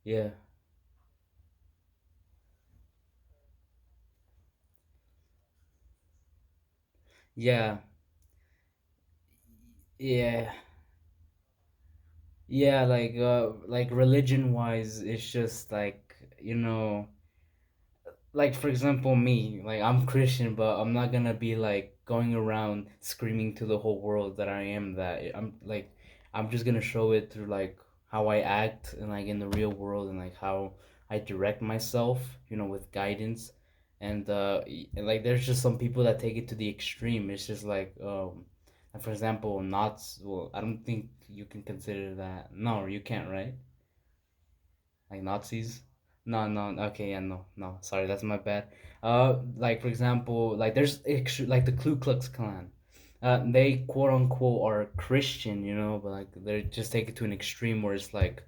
Yeah. Yeah. Yeah. Yeah, like religion wise, it's just like, like for example me, like I'm Christian, but I'm not gonna be like going around screaming to the whole world that I am that. I'm just gonna show it through like how I act and like in the real world and like how I direct myself, with guidance. And like there's just some people that take it to the extreme. It's just like, for example, Nazis. Well, I don't think you can consider that. No, you can't, right? Like Nazis? No, no. Okay, yeah, no, no. Sorry, that's my bad. Like for example, like like the Ku Klux Klan. They quote unquote are Christian, but like they're just take it to an extreme where it's like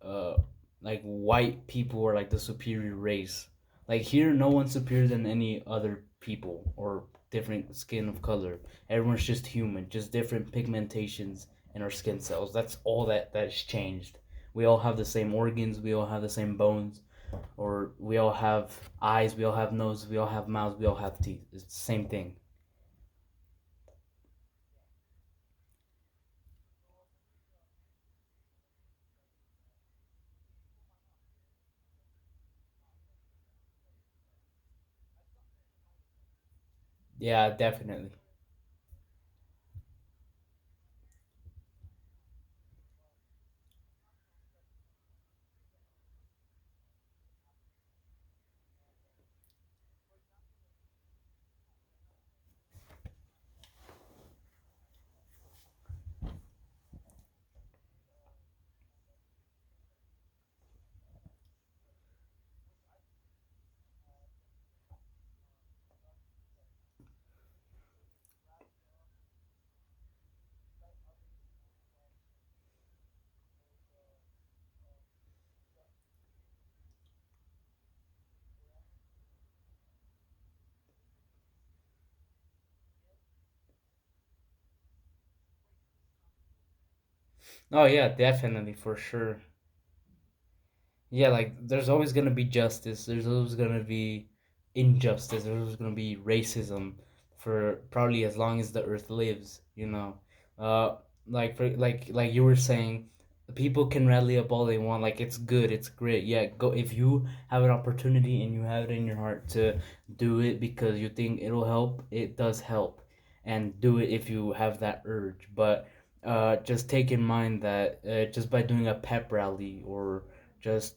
uh like white people are like the superior race. Like here, no one's superior than any other people or different skin of color. Everyone's just human, just different pigmentations in our skin cells. That's all that's changed. We all have the same organs. We all have the same bones, or we all have eyes. We all have nose. We all have mouths. We all have teeth. It's the same thing. Yeah, definitely. Oh yeah, definitely for sure. Yeah, like there's always gonna be justice. There's always gonna be injustice. There's always gonna be racism for probably as long as the earth lives. Uh, like you were saying, people can rally up all they want. Like it's good, it's great. Yeah, go if you have an opportunity and you have it in your heart to do it because you think it'll help. It does help, and do it if you have that urge. But just take in mind that just by doing a pep rally or just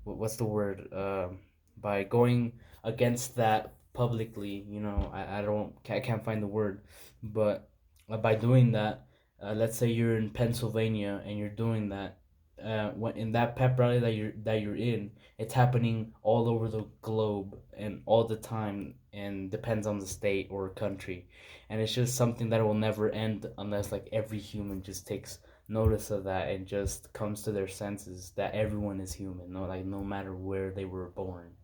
what's the word by going against that publicly, I can't find the word, but by doing that, let's say you're in Pennsylvania and you're doing that, when in that pep rally that you're in, it's happening all over the globe and all the time and depends on the state or country, and it's just something that will never end unless like every human just takes notice of that and just comes to their senses that everyone is human, no matter where they were born.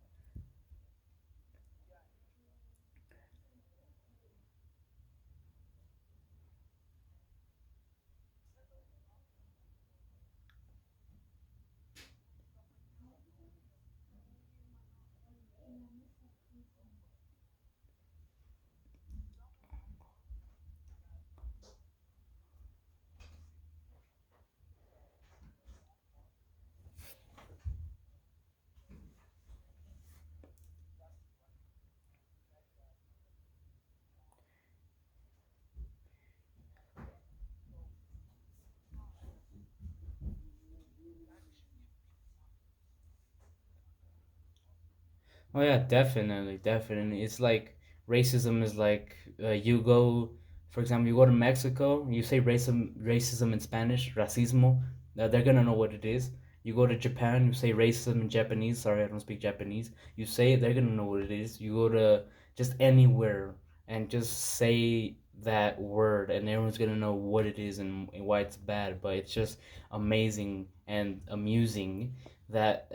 Oh yeah, definitely, definitely. It's like racism is like you go, for example, you go to Mexico, you say racism in Spanish, racismo, they're gonna know what it is. You go to Japan, you say racism in Japanese. Sorry, I don't speak Japanese. You say it, they're gonna know what it is. You go to just anywhere and just say that word, and everyone's gonna know what it is and why it's bad. But it's just amazing and amusing that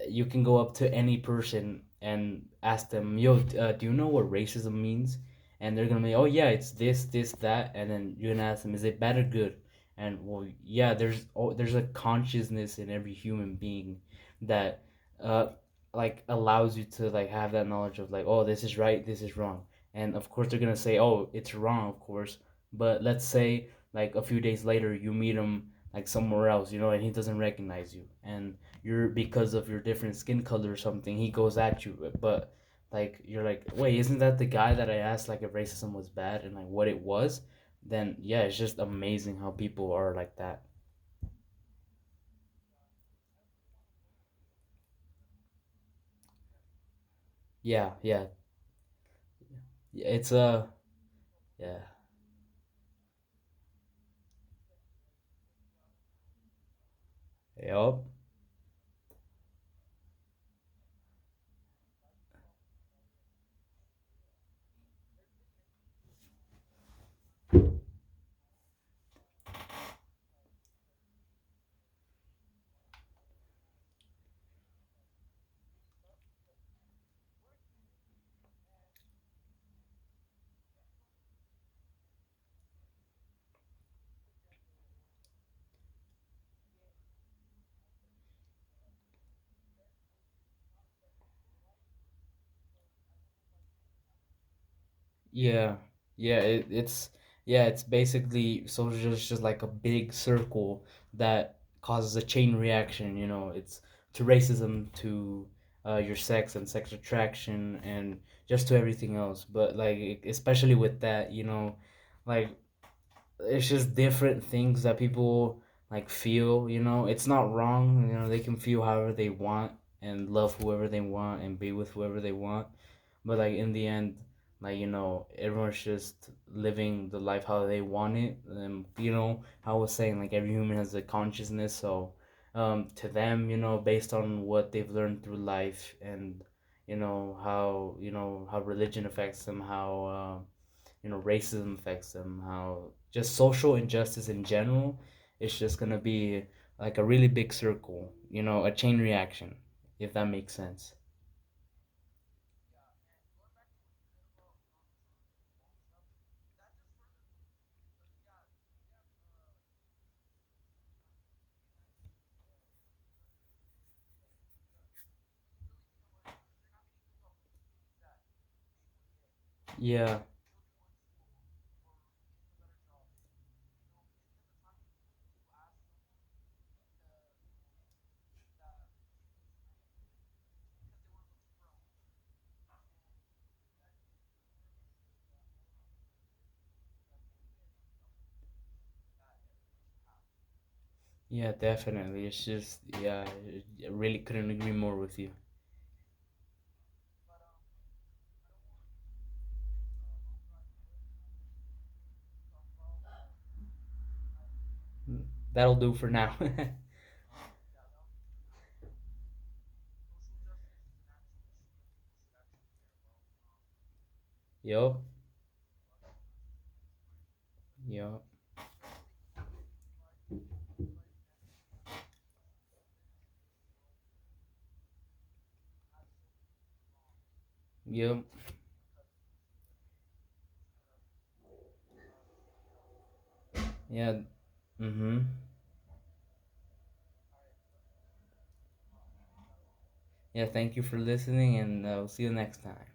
you can go up to any person and ask them, "Yo, do you know what racism means?" And they're gonna be, "Oh yeah, it's this, this, that," and then you're gonna ask them, "Is it bad or good?" And well, yeah, there's a consciousness in every human being that uh like allows you to like have that knowledge of like, oh, this is right, this is wrong. And of course they're gonna say, oh, it's wrong, of course. But let's say like a few days later you meet him like somewhere else, and he doesn't recognize you, and you're, because of your different skin color or something, he goes at you. But like you're like, wait, isn't that the guy that I asked like if racism was bad and like what it was? Then yeah, it's just amazing how people are like that. Yeah, yeah, yeah. It's yeah, yup. Yeah, yeah. It's basically, so it's just like a big circle that causes a chain reaction. It's to racism, to your sex and sex attraction, and just to everything else. But like especially with that, like it's just different things that people like feel. It's not wrong. They can feel however they want and love whoever they want and be with whoever they want. But like in the end, like everyone's just living the life how they want it. And how I was saying, like every human has a consciousness. So to them, based on what they've learned through life, and how religion affects them, how racism affects them, how just social injustice in general, it's just gonna be like a really big circle, a chain reaction, if that makes sense. Yeah. Yeah, definitely. It's just, yeah, I really couldn't agree more with you. That'll do for now. Yup. Yup. Yup. Yeah. Mm-hmm. Yeah, thank you for listening, and we'll see you next time.